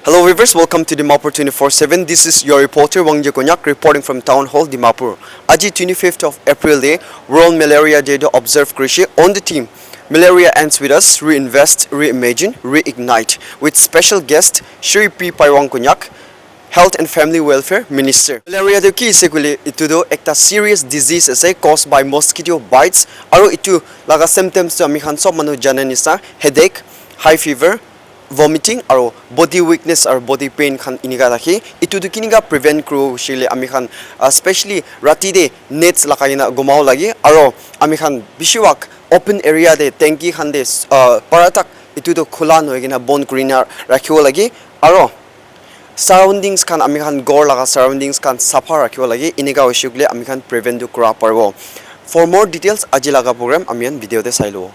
Hello viewers, welcome to Dimapur 24/7. This is your reporter Paiwang Konyak reporting from Town Hall Dimapur. Aji 25th of April Day, World Malaria Day to observe Krishi on the team. Malaria Ends With Us, Reinvest, Reimagine, Reignite with special guest Shri Paiwang Konyak, Health and Family Welfare Minister. Malaria to ki iseguli itu do ekta serious disease ase caused by mosquito bites aro itu laga symptoms to ami khan sob manu jana nisa headache, high fever, vomiting aro body weakness or body pain khan iniga rakhi itu to kiniga prevent kru shile ami khan especially rati de nets lakaina gumao lagi aro ami khan bishiwak open area de tanki khan de paratak itu to khulan hoigina bon greener rakhiwo lagi aro surroundings kan ami khan gor laga surroundings kan safa rakhiwo lagi iniga hoishugle ami khan prevent to kura parbo. For more details aji laga program amian video de sailo.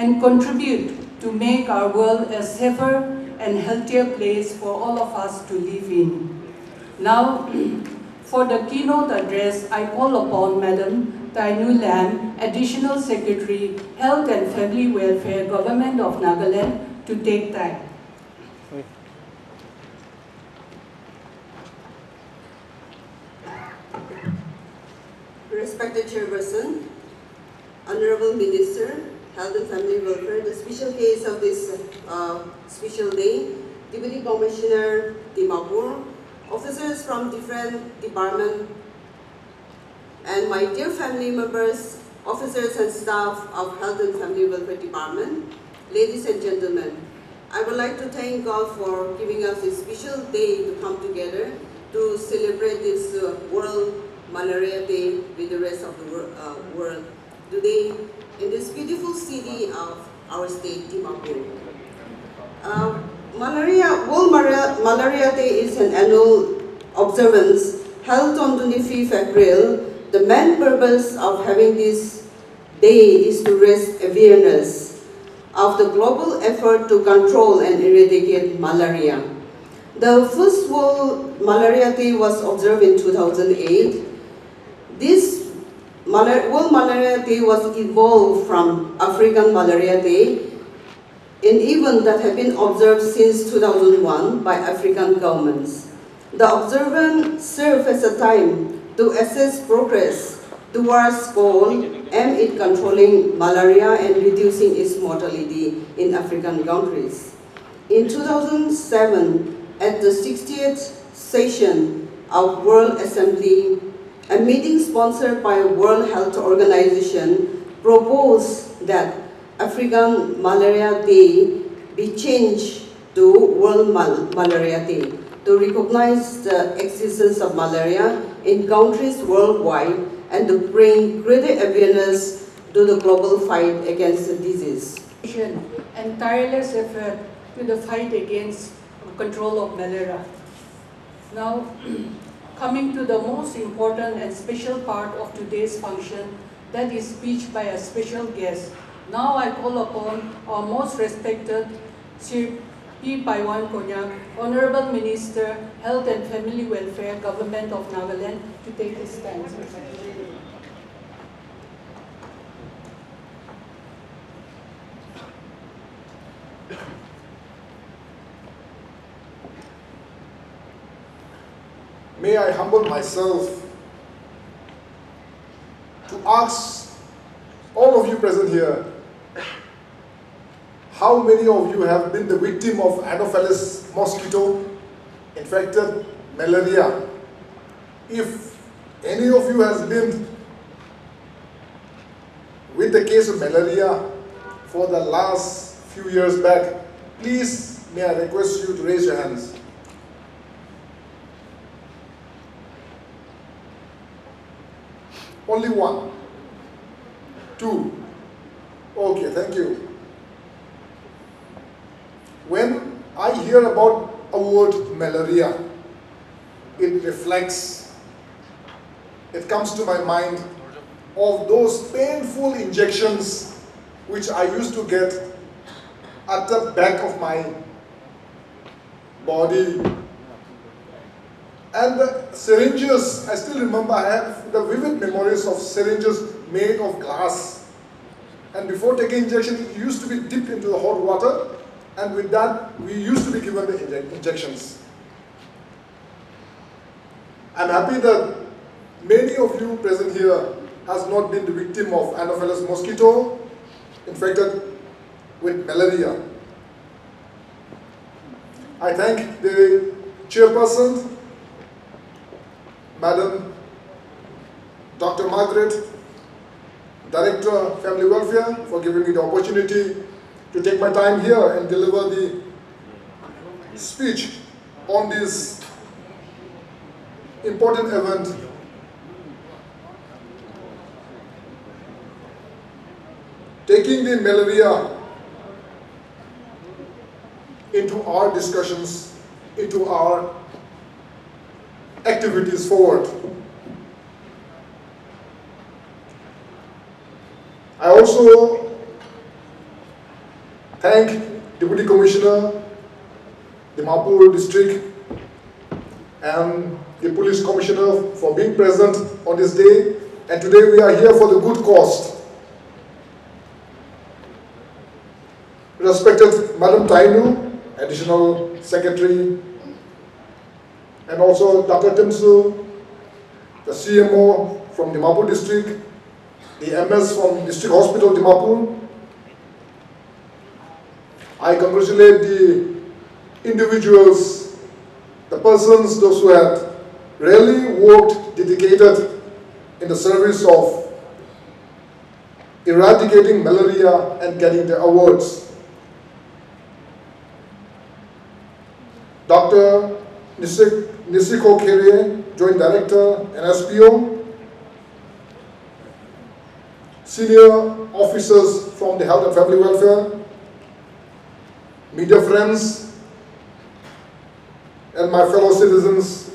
And contribute to make our world a safer and healthier place for all of us to live in. Now, for the keynote address, I call upon Madam Tainu Lam, Additional Secretary, Health and Family Welfare, Government of Nagaland, to take time. Respected Chairperson, Honorable Minister, Health and Family Welfare, the special case of this special day, Deputy Commissioner Dimapur, officers from different departments, and my dear family members, officers and staff of Health and Family Welfare Department, ladies and gentlemen, I would like to thank God for giving us this special day to come together to celebrate this World Malaria Day with the rest of the world. Today, in this beautiful city of our state, Dimapur. World Malaria Day is an annual observance held on 25th April. The main purpose of having this day is to raise awareness of the global effort to control and eradicate malaria. The first World Malaria Day was observed in 2008. This World Malaria Day was evolved from African Malaria Day, an event that had been observed since 2001 by African governments. The observance served as a time to assess progress towards goal aimed at controlling malaria and reducing its mortality in African countries. In 2007, at the 60th session of World Assembly, a meeting sponsored by World Health Organization proposed that African Malaria Day be changed to World Malaria Day to recognize the existence of malaria in countries worldwide and to bring greater awareness to the global fight against the disease. And tireless effort to the fight against control of malaria. Now, coming to the most important and special part of today's function, that is speech by a special guest. Now I call upon our most respected Shri Paiwang Konyak, Honorable Minister, Health and Family Welfare, Government of Nagaland, to take his stand. may I humble myself to ask all of you present here, how many of you have been the victim of Anopheles mosquito infected malaria? If any of you has been with the case of malaria for the last few years back, please may I request you to raise your hands. Only one, two. Okay, thank you. When I hear about a word malaria, it reflects, it comes to my mind of those painful injections which I used to get at the back of my body. And the syringes, I still remember, I have the vivid memories of syringes made of glass. And before taking injection, it used to be dipped into the hot water, and with that, we used to be given the injections. I'm happy that many of you present here has not been the victim of Anopheles mosquito infected with malaria. I thank the chairperson, Madam Dr. Margaret, Director Family Welfare, for giving me the opportunity to take my time here and deliver the speech on this important event. Taking the malaria into our discussions, into our activities forward. I also thank Deputy Commissioner, Dimapur District, and the Police Commissioner for being present on this day. And today we are here for the good cause. Respected Madam Tainu, Additional Secretary, and also Dr. Timsu, the CMO from Dimapur District, the MS from District Hospital Dimapur. I congratulate the individuals, the persons, those who had really worked, dedicated in the service of eradicating malaria and getting the awards. Dr. Nisiko Kerie, Joint Director, NSPO, senior officers from the Health and Family Welfare, media friends, and my fellow citizens.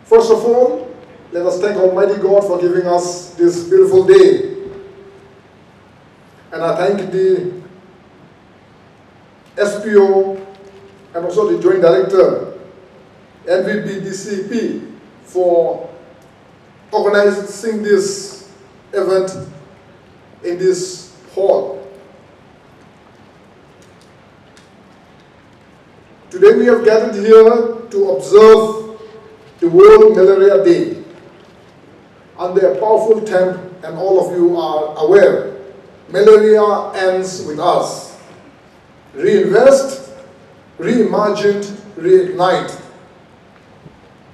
First of all, let us thank Almighty God for giving us this beautiful day. And I thank the SPO and also the Joint Director, NVBDCP, for organizing this event in this hall. Today we have gathered here to observe the World Malaria Day under a powerful theme, and all of you are aware. Malaria ends with us. Reinvest, Reimagine, Reignite.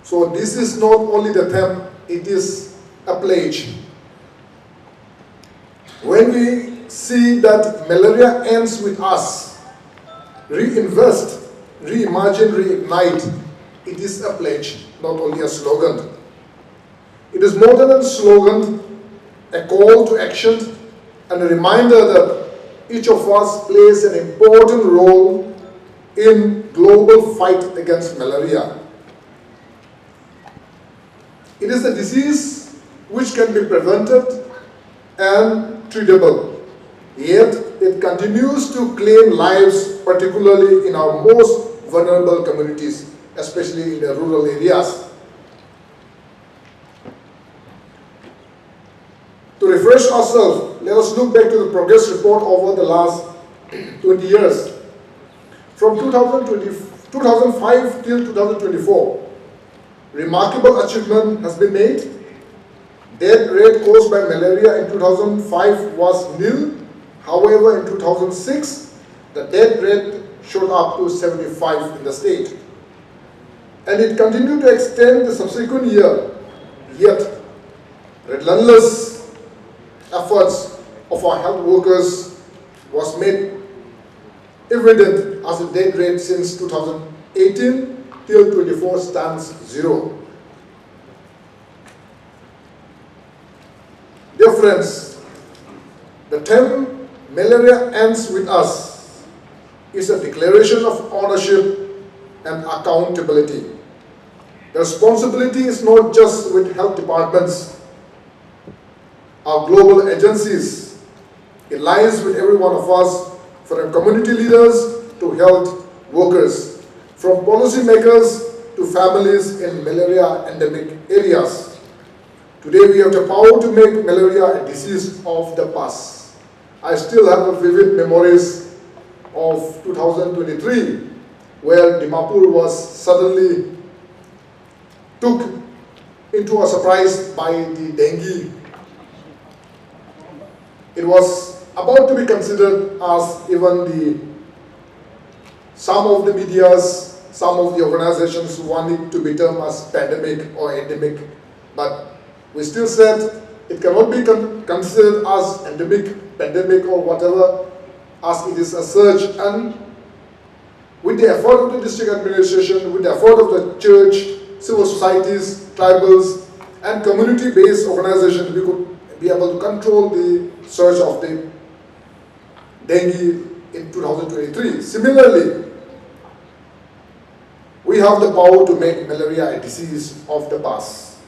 So this is not only the theme, it is a pledge. When we see that malaria ends with us, reinvest, reimagine, reignite, it is a pledge, not only a slogan. It is more than a slogan, a call to action, and a reminder that each of us plays an important role in global fight against malaria. It is a disease which can be prevented and treatable, yet it continues to claim lives, particularly in our most vulnerable communities, especially in the rural areas. To refresh ourselves, let us look back to the progress report over the last 20 years. From 2005 till 2024, remarkable achievement has been made. Death rate caused by malaria in 2005 was nil. However, in 2006, the death rate shot up to 75 in the state. And it continued to extend the subsequent year. Yet, relentless efforts of our health workers was made evident as the death rate since 2018 till 24 stands 0. Dear friends, the term Malaria Ends With Us is a declaration of ownership and accountability. The responsibility is not just with health departments, our global agencies. It lies with every one of us, from community leaders to health workers, from policymakers to families in malaria endemic areas. Today we have the power to make malaria a disease of the past. I still have vivid memories of 2023, where Dimapur was suddenly took into a surprise by the dengue. It was about to be considered as some of the medias, some of the organizations want it to be termed as pandemic or endemic, but we still said it cannot be considered as endemic, pandemic or whatever, as it is a surge. And with the effort of the district administration, with the effort of the church, civil societies, tribals, and community-based organizations, we could be able to control the surge of the dengue in 2023. Similarly, we have the power to make malaria a disease of the past.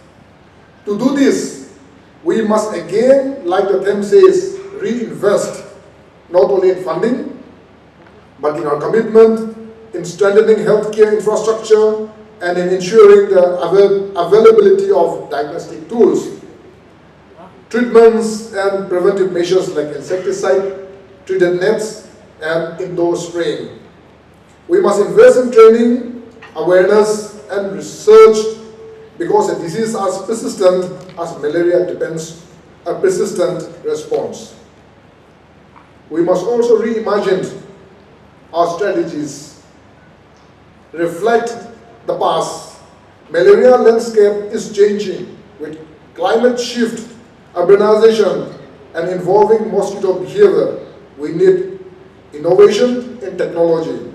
To do this, we must again, like the term says, reinvest, not only in funding, but in our commitment in strengthening healthcare infrastructure and in ensuring the availability of diagnostic tools, treatments and preventive measures like insecticide, treated nets, and indoor spraying. We must invest in training, awareness, and research, because a disease as persistent as malaria depends on a persistent response. We must also reimagine our strategies, reflect the past. Malaria landscape is changing with climate shift, urbanization, and evolving mosquito behavior. We need innovation in technology,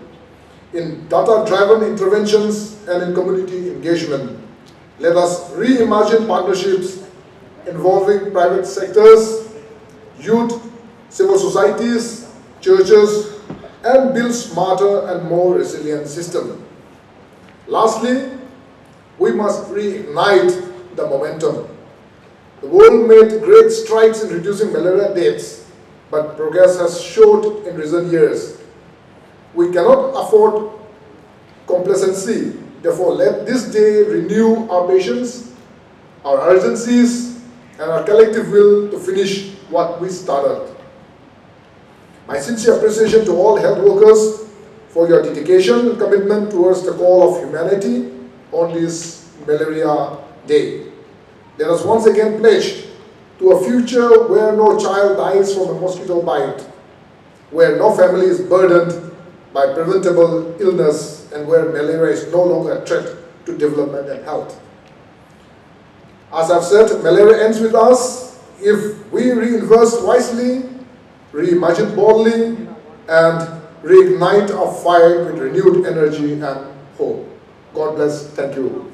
in data-driven interventions, and in community engagement. Let us reimagine partnerships involving private sectors, youth, civil societies, churches, and build smarter and more resilient systems. Lastly, we must reignite the momentum. The world made great strides in reducing malaria deaths, but progress has showed in recent years. We cannot afford complacency. Therefore, let this day renew our patience, our urgencies, and our collective will to finish what we started. My sincere appreciation to all health workers for your dedication and commitment towards the call of humanity on this Malaria Day. Let us once again pledge to a future where no child dies from a mosquito bite, where no family is burdened by preventable illness, and where malaria is no longer a threat to development and health. As I've said, malaria ends with us if we reinvest wisely, reimagine boldly, and reignite our fire with renewed energy and hope. God bless. Thank you.